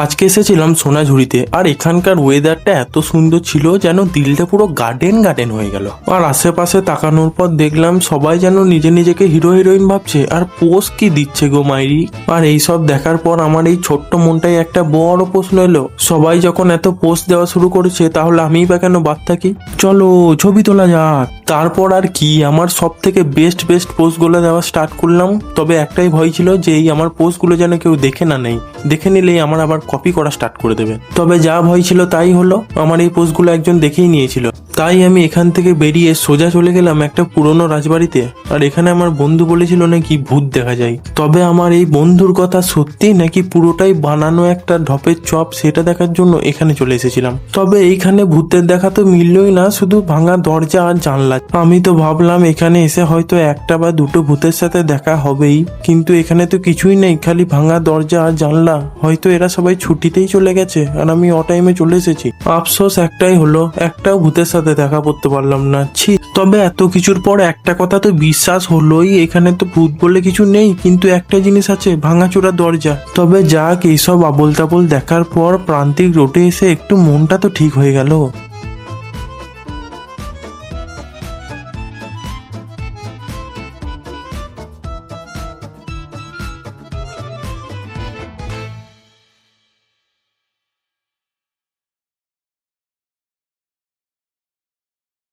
আজকে এসেছিলাম সোনাঝুরিতে, আর এখানকার ওয়েদারটা এত সুন্দর ছিল যেন দিলটা পুরো গার্ডেন গার্ডেন হয়ে গেল। আর আশেপাশে তাকানোর পর দেখলাম সবাই যেন নিজেকে হিরো হিরোইন ভাবছে, আর পোজ কি দিচ্ছে গো মাইরি। আর এইসব দেখার পর আমার এই ছোট্ট মনটাই একটা বড় প্রশ্ন এলো, সবাই যখন এত পোজ দেওয়া শুরু করেছে তাহলে আমিই বা কেন বাদ থাকি। চলো ছবি তোলা যাক। তারপর আর কি, আমার সব থেকে বেস্ট পোস্টগুলো দেওয়া স্টার্ট করলাম। তবে একটাই ভয় ছিল যে এই আমার পোস্টগুলো যেন কেউ দেখে না নেই, দেখে নিলেই আমার আবার কপি করা স্টার্ট করে দেবে। তবে যা ভয় ছিল তাই হলো, আমার এই পোস্টগুলো একজন দেখেই নিয়েছিল। তাই আমি এখান থেকে বেরিয়ে সোজা চলে গেলাম একটা পুরনো রাজবাড়িতে। আর এখানে আমার বন্ধু বলেছিল নাকি ভূত দেখা যায়। তবে আমার এই বন্ধুর কথা সত্যি নাকি পুরোটাই বানানো একটা ঢপের চপ, সেটা দেখার জন্য এখানে চলে এসেছিলাম। তবে এইখানে ভূতের দেখা তো মিললই না, শুধু ভাঙা দরজা আর জানলা। আমি তো ভাবলাম এখানে এসে হয়তো একটা বা দুটো ভূতের সাথে দেখা হবেই, কিন্তু এখানে তো কিছুই নেই, খালি ভাঙা দরজা আর জানলা। হয়তো এরা সবাই ছুটিতেই চলে গেছে আর আমি অটাইমে চলে এসেছি। আফসোস একটাই হলো, একটাও ভূতের সাথে দেখা করতে পারলাম না, ছি। তবে এত কিছুর পর একটা কথা তো বিশ্বাস হলোই, এখানে তো ভূত বলে কিছু নেই, কিন্তু একটা জিনিস আছে, ভাঙাচোরা দরজা। তবে যাক, এইসব আবোল তাবোল দেখার পর প্রান্তিক রোডে এসে একটু মনটা তো ঠিক হয়ে গেল।